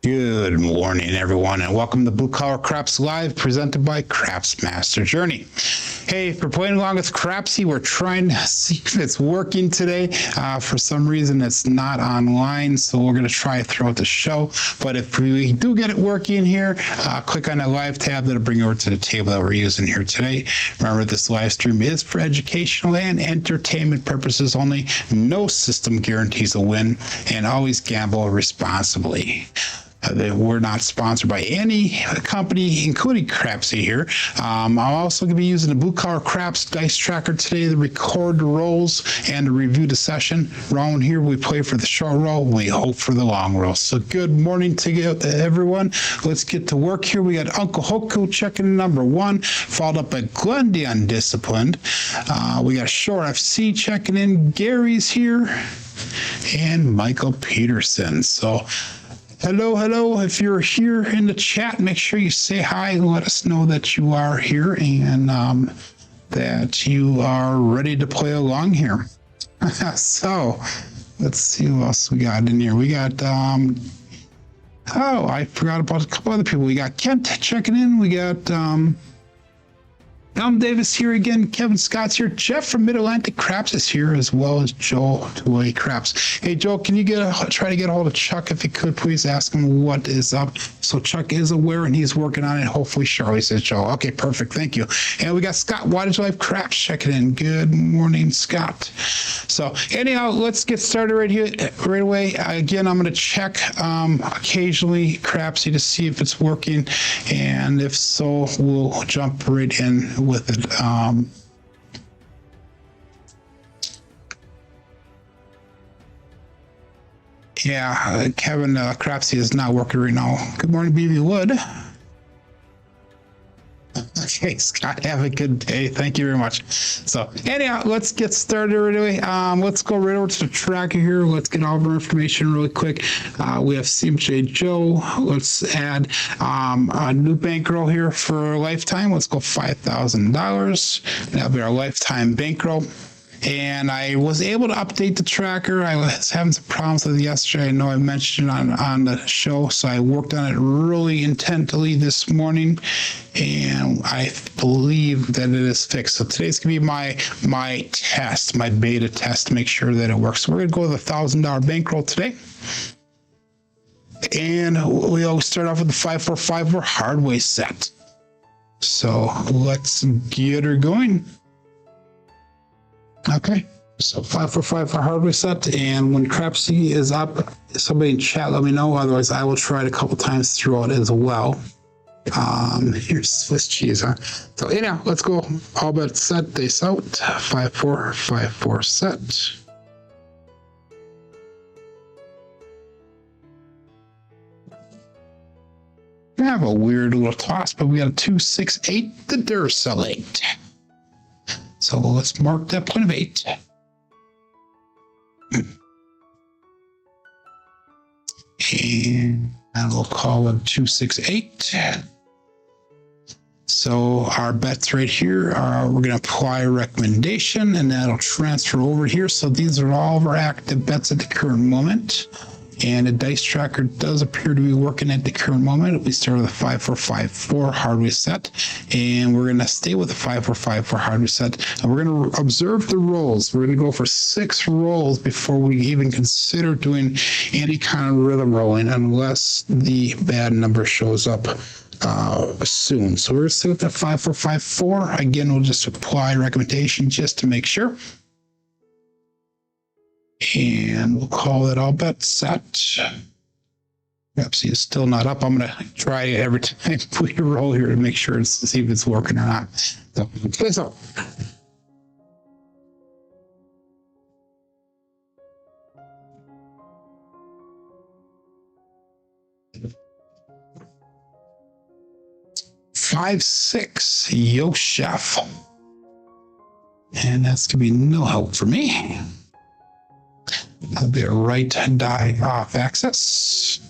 Good morning, everyone, and welcome to Blue Collar Craps Live, presented by Craps Master Journey. Hey, if you're playing along with Crapsy, we're trying to see if it's working today. For some reason, it's not online, so we're going to try it throughout the show. But if we do get it working here, click on that live tab. That'll bring you over to the table that we're using here today. Remember, this live stream is for educational and entertainment purposes only. No system guarantees a win, and always gamble responsibly. We're not sponsored by any company, including Crapsy here. I'm also going to be using the Blue Collar Craps Dice Tracker today to record the rolls and to review the session. Around here, we play for the short roll. We hope for the long roll. So good morning to everyone. Let's get to work here. We got Uncle Hoku checking number 1, followed up by Grundy Undisciplined. We got Short FC checking in. Gary's here. And Michael Peterson. So hello. If you're here in the chat, make sure you say hi and let us know that you are here and that you are ready to play along here. So let's see who else we got in here. We got, I forgot about a couple other people. We got Kent checking in. We got, Tom Davis here again. Kevin Scott's here. Jeff from Mid-Atlantic Craps is here, as well as Joel Toy Craps. Hey, Joel, can you try to get a hold of Chuck if you could, please? Ask him what is up. So Chuck is aware and he's working on it. Hopefully, Charlie says Joel. Okay, perfect. Thank you. And we got Scott Wattage Life Craps checking in. Good morning, Scott. So anyhow, let's get started right away. Again, I'm going to check occasionally Crapsy to see if it's working, and if so, we'll jump right in with it. Kevin Crapsy is not working right now. Good morning, BB Wood. Okay, Scott, have a good day. Thank you very much. So anyhow, let's get started right away. Let's go right over to the tracker here. Let's get all of our information really quick. We have CMJ Joe. Let's add a new bankroll here for lifetime. Let's go $5,000. That'll be our lifetime bankroll. And I was able to update the tracker. I was having some problems with it yesterday. I know I mentioned it on the show, so I worked on it really intently this morning, and I believe that it is fixed. So today's gonna be my test, my beta test, to make sure that it works. So we're gonna go with $1,000 bankroll today. And we always start off with the 545 hardware set. So let's get her going. Okay, so 545 for hard reset, and when Crapsy is up, somebody in chat let me know. Otherwise, I will try it a couple times throughout as well. Here's Swiss cheese, huh? So anyhow, let's go. All bet set, days out. 5454 set. We have a weird little toss, but we got a 268, the Duracellate. So let's mark that point of 8. And we'll call it 268. So our bets right here are, we're going to apply a recommendation, and that'll transfer over here. So these are all of our active bets at the current moment. And the dice tracker does appear to be working at the current moment. We start with a 5454 hard reset, and we're going to stay with the 5454 hard reset. And we're going to observe the rolls. We're going to go for 6 rolls before we even consider doing any kind of rhythm rolling, unless the bad number shows up soon. So we're going to stay with that 5454. Again, we'll just apply recommendation just to make sure. And we'll call it all bet set. Crapsy is still not up. I'm going to try it every time we roll here to make sure to see if it's working or not. So, okay, so. Five, 6, Yo Chef. And that's going to be no help for me. That'll be a right die off axis.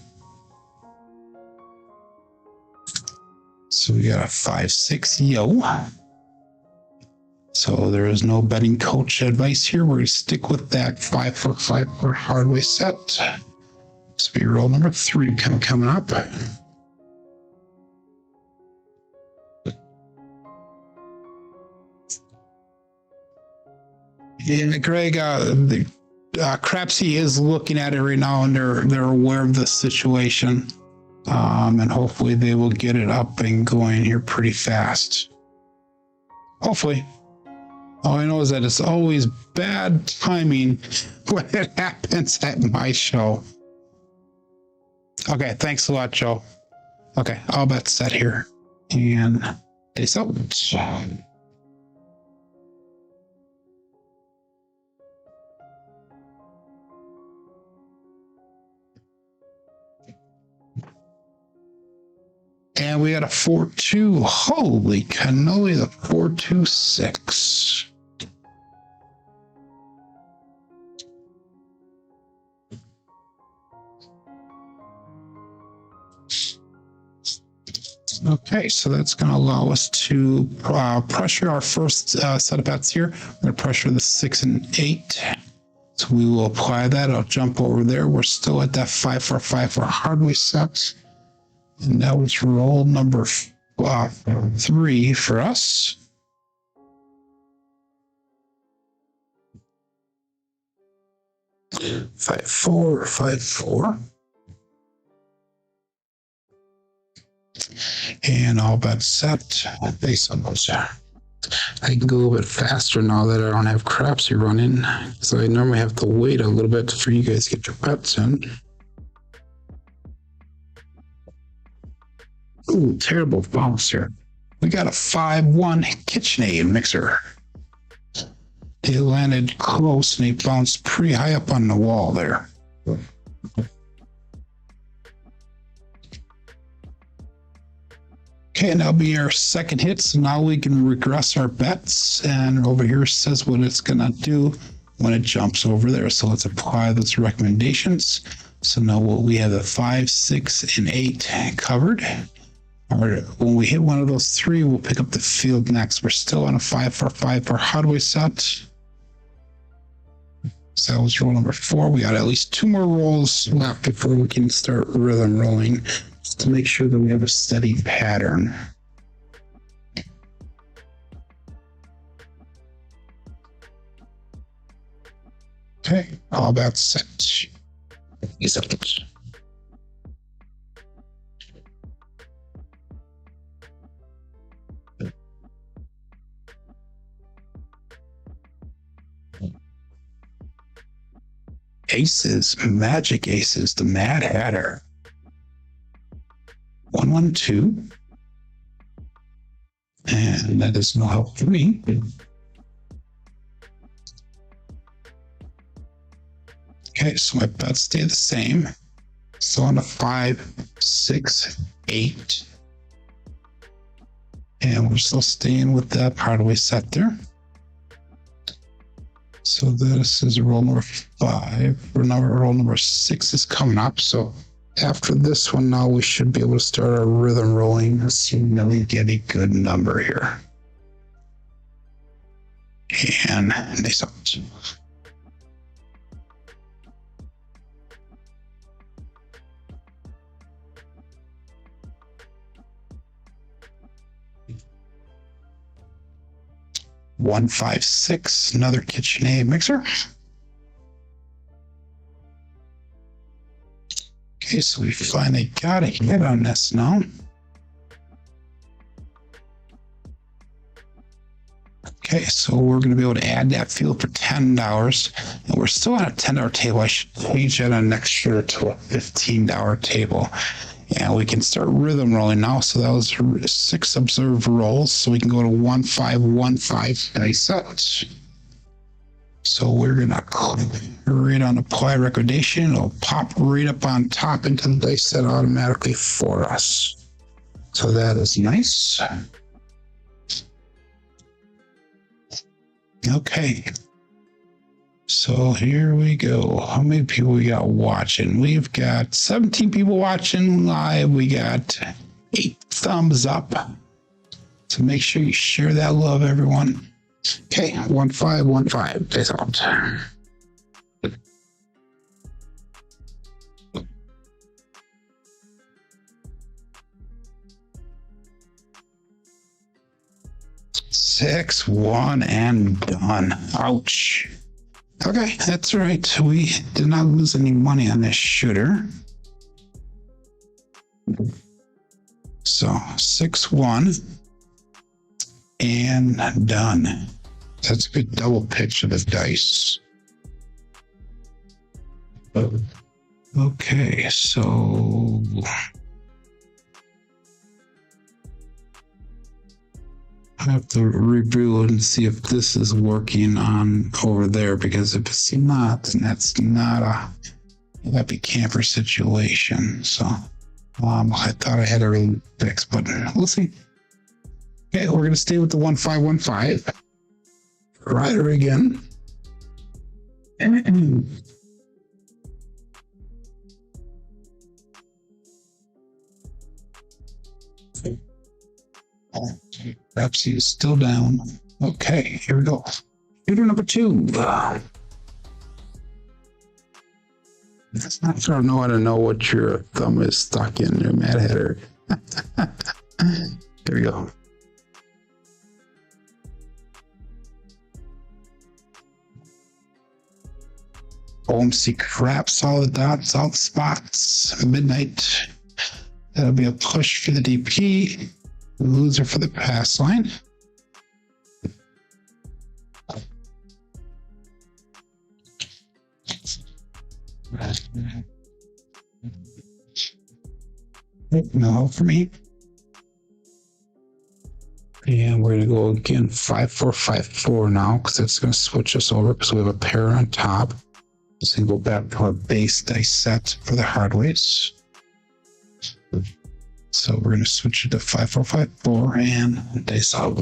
So we got a 5-6 yo. So there is no betting coach advice here. We're going to stick with that 5 for hardware set. This will be roll number 3 coming up. And Greg, Crapsy is looking at it right now, and they're aware of the situation, and hopefully they will get it up and going here pretty fast. Hopefully. All I know is that it's always bad timing when it happens at my show. Okay, thanks a lot, Joe. Okay, all bets set here, and peace out. And we got a 4-2. Holy cannoli, the 4-2-6. Okay, so that's going to allow us to pressure our first set of bets here. We're going to pressure the 6 and 8. So we will apply that. I'll jump over there. We're still at that 5-4-5 for hardware sets. And now it's roll number 3 for us. Five, four, 5-4. And all bets set. Base on those. I can go a little bit faster now that I don't have Crapsy running. So I normally have to wait a little bit for you guys to get your bets in. Ooh, terrible bounce here. We got a 5-1 KitchenAid mixer. It landed close and he bounced pretty high up on the wall there. Okay, and that'll be our second hit. So now we can regress our bets. And over here says what it's going to do when it jumps over there. So let's apply those recommendations. So now we have the 5, 6, and 8 covered. Or when we hit one of those 3, we'll pick up the field next. We're still on a 5-4-5 for hardware set. So that was roll number 4. We got at least 2 more rolls left before we can start rhythm rolling, just to make sure that we have a steady pattern. Okay, all about set. Aces, magic aces, the Mad Hatter. 1-1-2. And that is no help for me. Okay, so my bets stay the same. So on a 5, 6, 8. And we're still staying with that part of the way set there. So this is roll number 5. Roll number 6 is coming up. So after this one, now we should be able to start our rhythm rolling, assuming that we get a good number here. And nice out. One, 5, 6, another KitchenAid mixer. Okay, so we finally got a hit on this now. Okay, so we're going to be able to add that field for $10, and we're still on a $10 table. I should change that on next year to a $15 table. And we can start rhythm rolling now. So that was 6 observed rolls. So we can go to 1-5-1-5 dice set. So we're going to click right on apply recommendation. It'll pop right up on top into the dice set automatically for us. So that is nice. Okay. So here we go. How many people we got watching? We've got 17 people watching live. We got 8 thumbs up. So make sure you share that love, everyone. Okay, 1-5-1-5. Peace out. 6-1 and done. Ouch. Okay, that's right. We did not lose any money on this shooter. So 6-1 and done. That's a good double pitch of the dice. Okay, so I have to review and see if this is working on over there, because if it's not, then that's not a happy camper situation. So I thought I had everything fixed, but we'll see. Okay, we're gonna stay with the 1515. Rider again. Perhaps he is still down. Okay, here we go. Shooter number 2. It's not sure I know how to know what your thumb is stuck in your Mad Hatter. There we go. OMC crap, solid dots, all the spots. Midnight. That'll be a push for the DP. Loser for the pass line. No for me. And we're going to go again 5-4-5-4 now, because it's going to switch us over because we have a pair on top. So we can go back to our base dice set for the hardways. So we're going to switch it to 5-4-5-4 and dice out.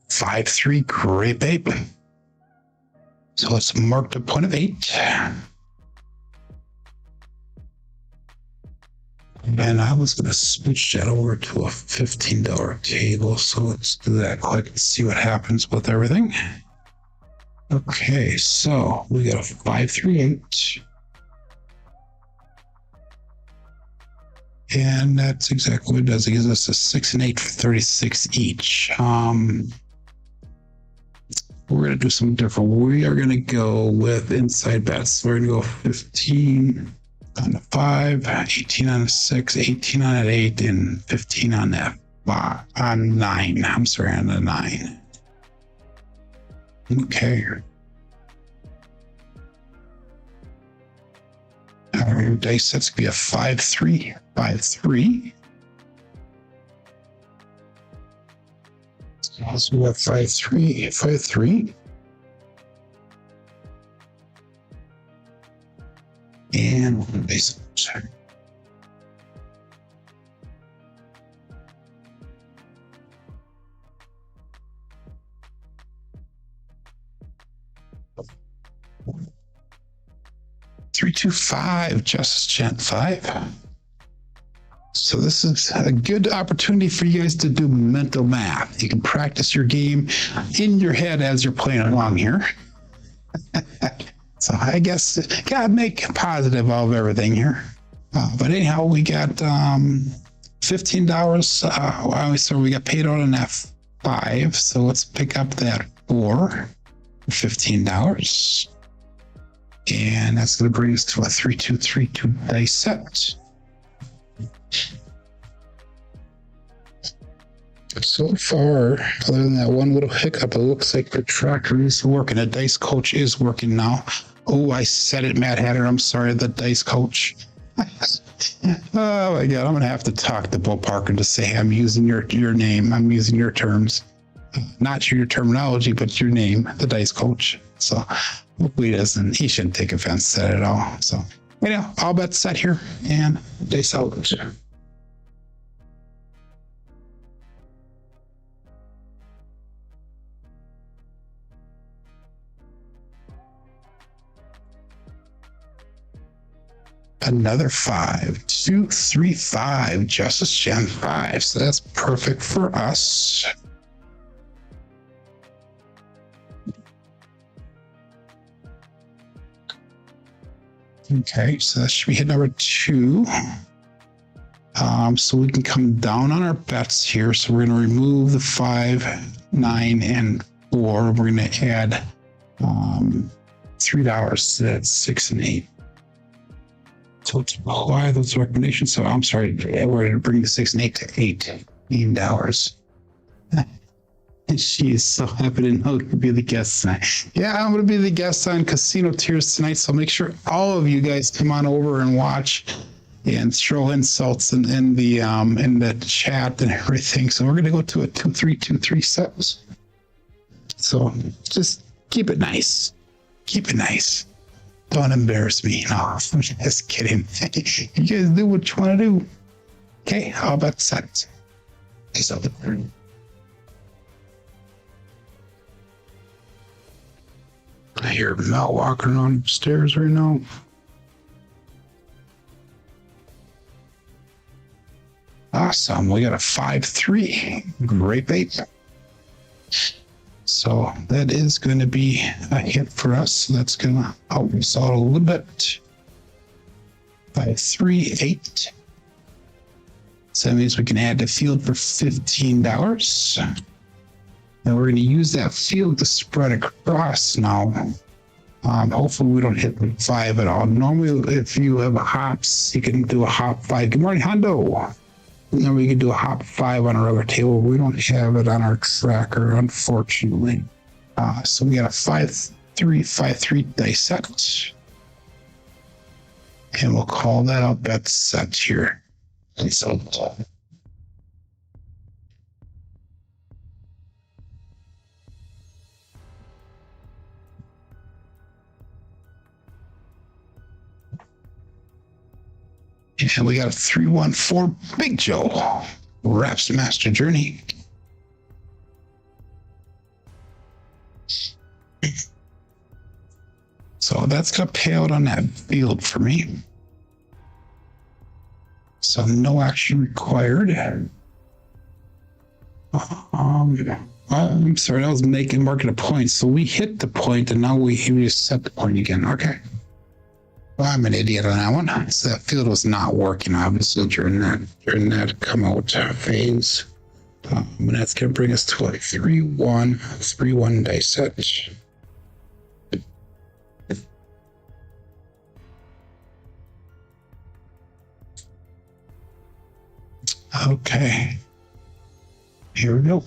5-3, great babe. So let's mark the point of 8. And I was going to switch that over to a $15 table. So let's do that quick and see what happens with everything. Okay, so we got a 5-3-8. And that's exactly what it does. It gives us a 6 and 8 for 36 each. We're going to do something different. We are going to go with inside bets. We're going to go 15 on the 5, 18 on the 6, 18 on that 8, and 15 on that 9. I'm sorry, on the 9. Okay. Our dice set's going to be a 5-3, 5-3. So we have 5-3, 5-3. And base. 3-2-5, Justice Gent 5. So this is a good opportunity for you guys to do mental math. You can practice your game in your head as you're playing along here. So I guess gotta make positive of everything here. But anyhow, we got $15. So we got paid out on that 5. So let's pick up that 4 for $15. And that's going to bring us to a 3-2-3-2 dice set. So far, other than that one little hiccup, it looks like the tracker is working. The dice coach is working now. Oh, I said it, Mad Hatter. I'm sorry, the dice coach. Oh my God, I'm going to have to talk to Bill Parker to say, hey, I'm using your name. I'm using your terms. Not your terminology, but your name, the dice coach. So hopefully he shouldn't take offense to that at all. So anyhow, all bets set here and dice out. Another 5. 2, 3, 5. Justice Gen 5. So that's perfect for us. Okay, so that should be hit number 2. So we can come down on our bets here. So we're going to remove the 5, 9, and 4. We're going to add $3. So that's 6 and 8. So let's apply those recommendations. So I'm sorry, we're going to bring the 6 and 8 to $18. And she is so happy to know to be the guest tonight. Yeah, I'm going to be the guest on Casino Tears tonight. So make sure all of you guys come on over and watch and throw insults in the chat and everything. So we're going to go to a 2-3-2-3 set. So just keep it nice. Keep it nice. Don't embarrass me. No, I'm just kidding. You guys do what you want to do. Okay, how about set? I hear Mel walking on the stairs right now. Awesome. We got a 5-3. Great bait. So that is going to be a hit for us. So that's going to help us out a little bit. 5, 3, 8. So that means we can add the field for $15. And we're going to use that field to spread across now. Hopefully we don't hit the 5 at all. Normally, if you have a hops, you can do a hop 5. Good morning, Hondo. And then we can do a hop 5 on our other table. We don't have it on our tracker, unfortunately. So we got a 5-3, 5-3 dice set. And we'll call that a bet set here. So, and we got a 3-1-4 Big Joe. Raps Master Journey. So that's going to pay out on that field for me. So no action required. I'm sorry, I was marking a point. So we hit the point and now we just set the point again. Okay. Well, I'm an idiot on that one. So that field was not working, obviously, during that come out phase. And that's going to bring us to a 3-1 dice set. Okay. Here we go.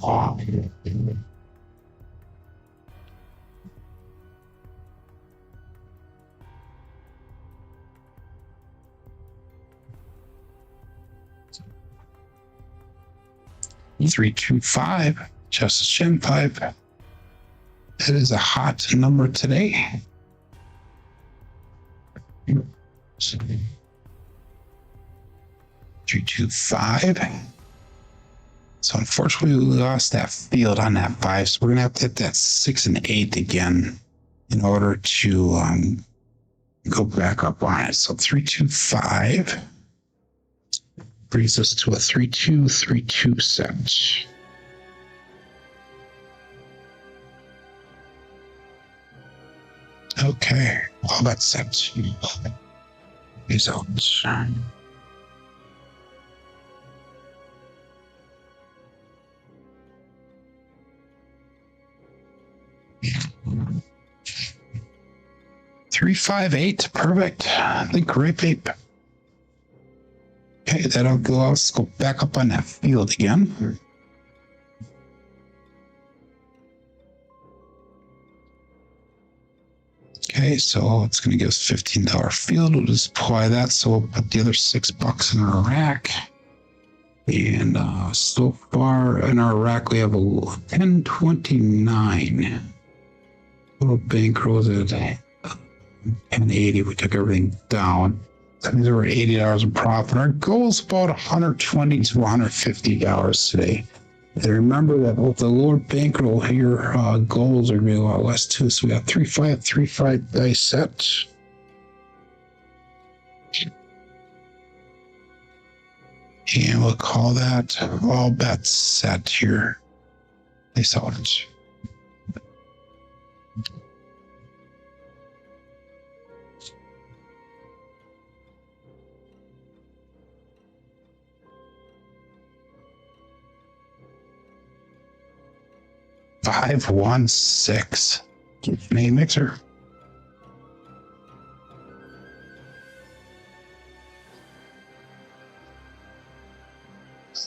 3-2-5, Justice Gen 5. That is a hot number today. 3-2-5. So unfortunately, we lost that field on that 5. So we're gonna have to hit that 6 and 8 again in order to go back up on it. So 3-2-5 brings us to a 3-2-3-2 set. Okay, all that set is out. 3-5-8, perfect. The great ape. Okay, that'll go. Let's go back up on that field again. Okay, so it's going to give us $15 field. We'll just apply that. So we'll put the other $6 in our rack. And so far in our rack, we have a 1029. Little bankroll at 1080. We took everything down. That means we're at $80 in profit. Our goal is about $120 to $150 today. And remember that with the lower bankroll, your goals are going to be a lot less too. So we got 3-5 dice set. And we'll call that all bets set here. They saw it. Five, 1, 6. Name mixer.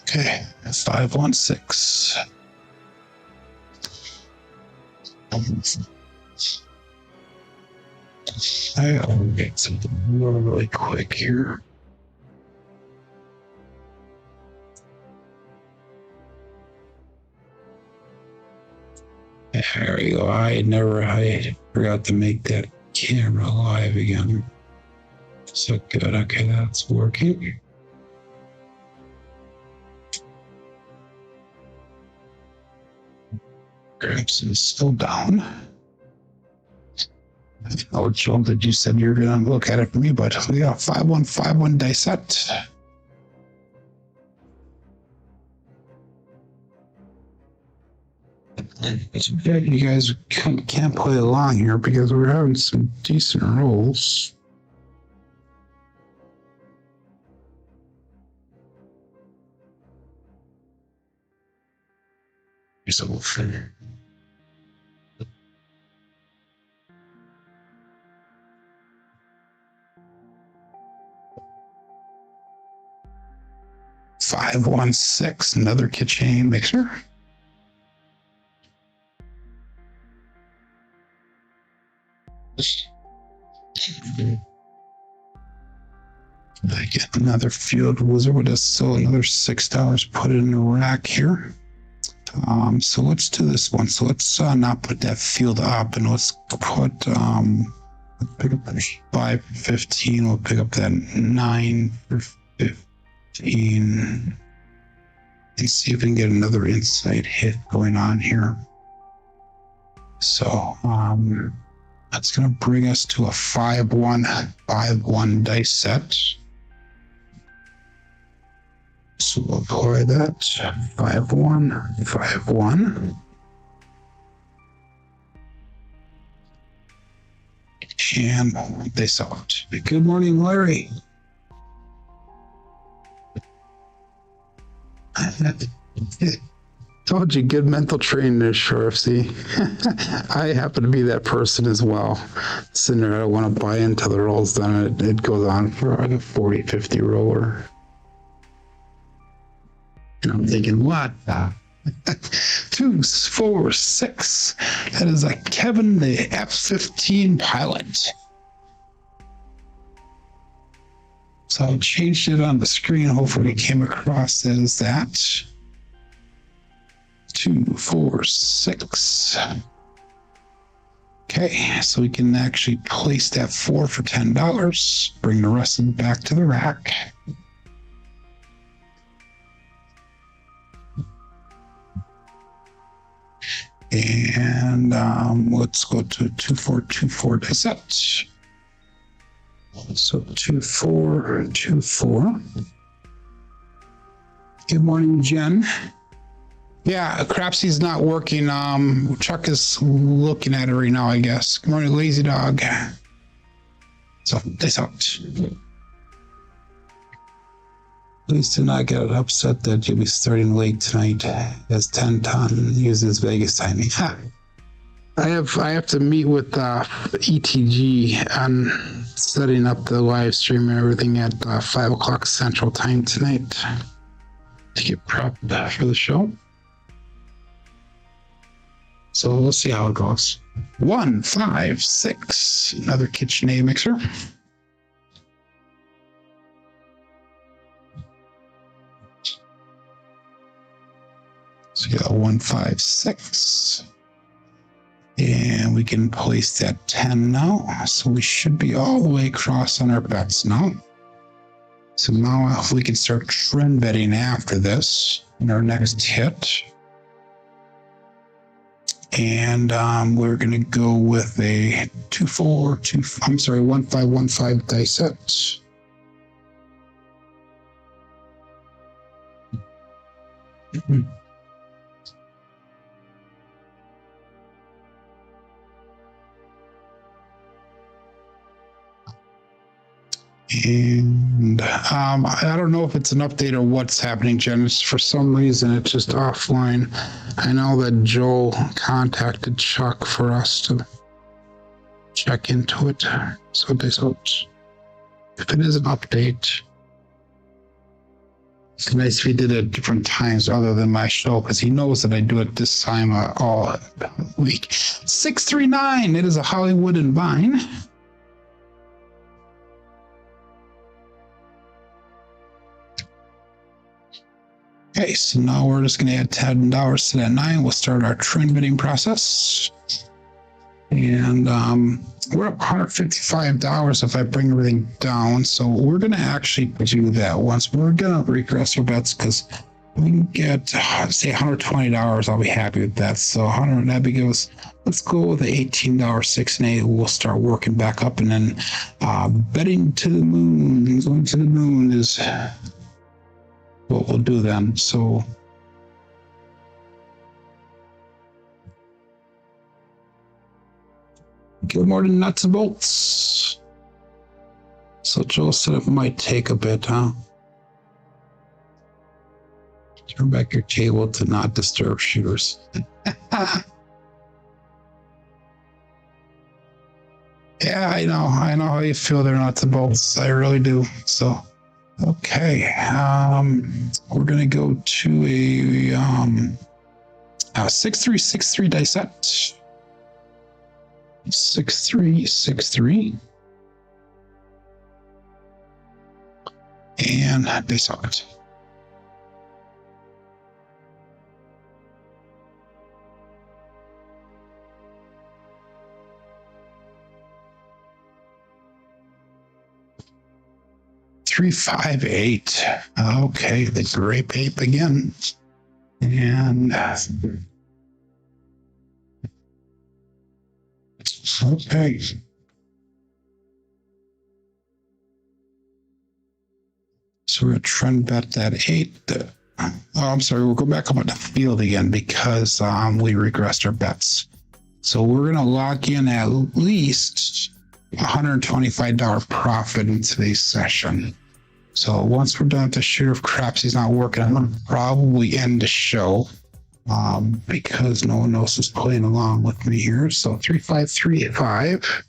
Okay, 5, 1, 6. I'll get something really quick here. There we go. I forgot to make that camera live again. So good. Okay, that's working. Grips is still down. Oh, Joel, that you said you're going to look at it for me, but we got 5151 dice set. You guys can't play along here because we're having some decent rolls. So we'll figure. Five, 1, 6, another kitchen mixer. I get another field wizard with us, so another $6 put in the rack here. So let's do this one. So let's not put that field up, and let's put pick up 5 for 15. We'll pick up that 9 for 15 and see if we can get another inside hit going on here. So that's going to bring us to a 5-1 dice set. So we'll apply that 5-1, 5-1. And they saw it. Good morning, Larry. Told you, good mental training there, Sheriff. See, I happen to be that person as well. Sitting there, I don't want to buy into the rolls, then it goes on for like a 40, 50 roller. And I'm thinking, what? 2, 4, 6. That is a Kevin the F-15 pilot. So I changed it on the screen. Hopefully it came across as that. 2, 4, 6. Okay, so we can actually place that 4 for $10. Bring the rest of it back to the rack. And let's go to 2424 dice set. So 2424. Good morning, Jen. Yeah, Crapsy's not working. Chuck is looking at it right now, I guess. Good morning, Lazy Dog. So dice out. Please do not get upset that you'll be starting late tonight, as 10 ton uses Vegas timing. I have to meet with ETG on setting up the live stream and everything at 5 o'clock Central Time tonight to get prepped for the show. So we'll see how it goes. 1, 5, 6. Another KitchenAid mixer. So we got 1, 5, 6. And we can place that 10 now. So we should be all the way across on our bets now. So now we can start trend betting after this in our next hit. And we're going to go with a 1515 dice set. And I don't know if it's an update or what's happening, Jen. It's for some reason it's just offline. I know that Joel contacted Chuck for us to check into it. So if it is an update, it's nice if he did it at different times other than my show, because he knows that I do it this time all week. 639, it is a Hollywood and Vine. Okay, so now we're just going to add $10 to that 9. We'll start our trend bidding process. And we're up $155 if I bring everything down. So we're going to actually do that once. We're going to regress our bets because we can get, say, $120. I'll be happy with that. So 100, that gives, let's go with the $18 6 and 8. We'll start working back up, and then betting to the moon. Going to the moon is what we'll do then. So get more than nuts and bolts. So Joel said it might take a bit, huh? Turn back your table to not disturb shooters. Yeah, I know how you feel there, nuts and bolts. I really do. So okay, we're gonna go to a 6363 die set. 6363, and they saw it. $358. Okay, the grape ape again, and okay. So we're going to trend bet that 8. I'm sorry, we'll go back up on the field again because we regressed our bets. So we're going to lock in at least $125 profit in today's session. So once we're done with the shooter, if craps he's not working, I'm going to probably end the show because no one else is playing along with me here. So 3535.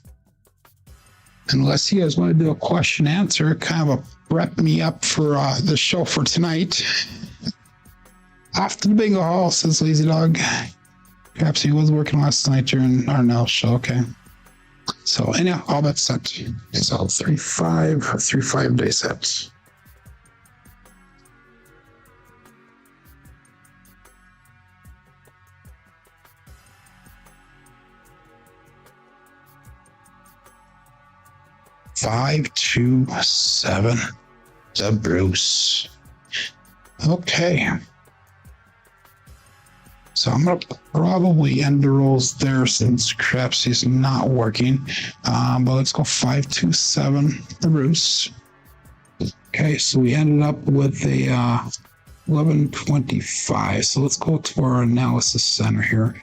Unless you guys want to do a question answer, kind of a prep me up for the show for tonight. Off to the bingo hall, says Lazy Dog. Perhaps he was working last night during our now show. Okay. So anyhow, all that's set. So 3-5 day sets. Five, 2, 7, the Bruce. Okay. So I'm going to probably end the rolls there since Craps is not working. But let's go 5, 2, 7, the Bruce. Okay, so we ended up with a 1125. So let's go to our analysis center here.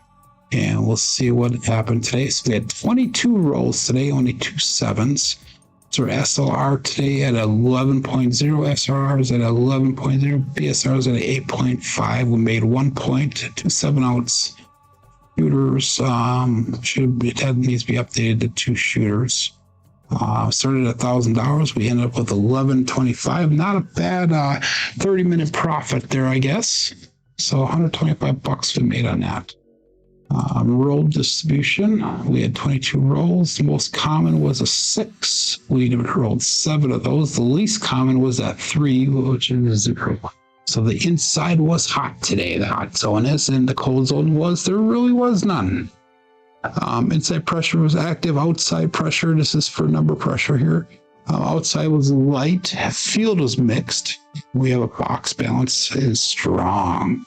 And we'll see what happened today. So we had 22 rolls today, only 2 7s. So our SLR today at 11.0, SRR is at 11.0, BSR is at 8.5. We made 1 point, 2 7-outs. Shooters needs to be updated to 2 shooters. Started at $1,000. We ended up with 1125. Not a bad 30-minute profit there, I guess. So $125 we made on that. Roll distribution, we had 22 rolls. The most common was a 6. We rolled 7 of those. The least common was that 3, which is 0. So the inside was hot today. The hot zone is, and the cold zone was, there really was none. Inside pressure was active. Outside pressure, this is for number pressure here. Outside was light. Field was mixed. We have a box balance is strong.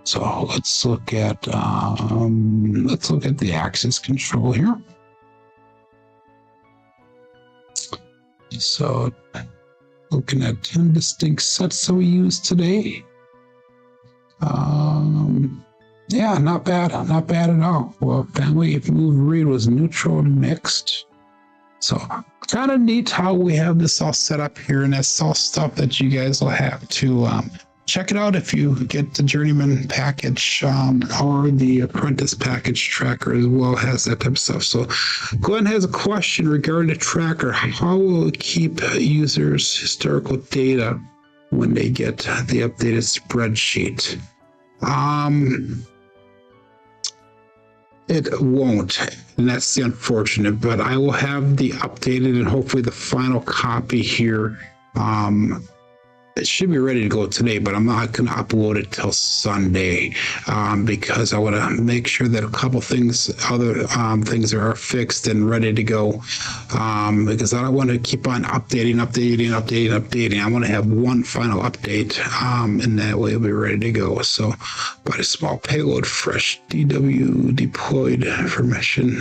So let's look at the axis control here. So looking at 10 distinct sets that we used today. Yeah, not bad at all. Well, family move read was neutral and mixed. So kind of neat how we have this all set up here, and that's all stuff that you guys will have to check it out if you get the Journeyman package or the Apprentice package tracker as well, has that type of stuff. So Glenn has a question regarding the tracker. How will it keep users' historical data when they get the updated spreadsheet? It won't, and that's the unfortunate, but I will have the updated and hopefully the final copy here. It should be ready to go today, but I'm not going to upload it till Sunday because I want to make sure that a couple things, other things are fixed and ready to go because I don't want to keep on updating. I want to have one final update and that way it'll be ready to go. So, but a small payload, fresh DW deployed for mission.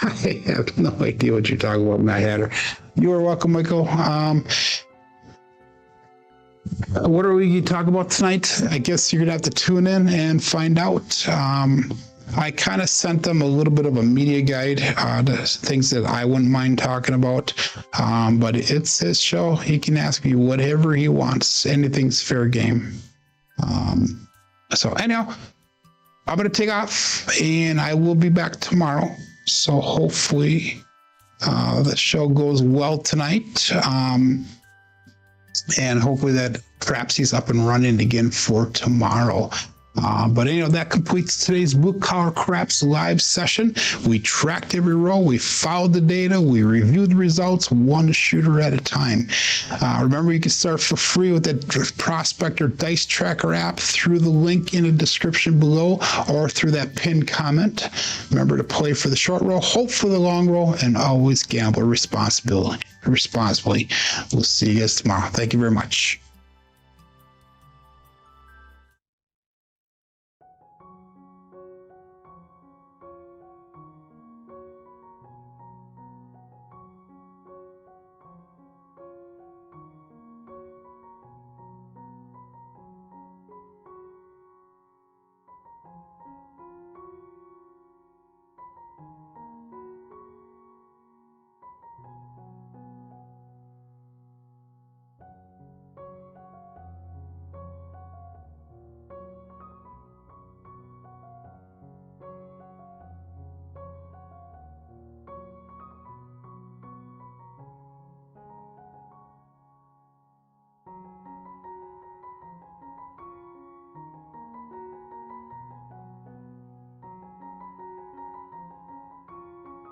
I have no idea what you're talking about, Matt Hatter. You are welcome, Michael. What are we talking about tonight? I guess you're gonna have to tune in and find out. I kind of sent them a little bit of a media guide to things that I wouldn't mind talking about, but it's his show. He can ask me whatever he wants. Anything's fair game. So anyhow, I'm gonna take off, and I will be back tomorrow. So hopefully the show goes well tonight. And hopefully that Crapsy's up and running again for tomorrow. But anyhow, that completes today's Blue Collar Craps live session. We tracked every row, we followed the data, we reviewed the results one shooter at a time. Remember, you can start for free with that Prospector Dice Tracker app through the link in the description below or through that pinned comment. Remember to play for the short roll, hope for the long roll, and always gamble responsibly. We'll see you guys tomorrow. Thank you very much.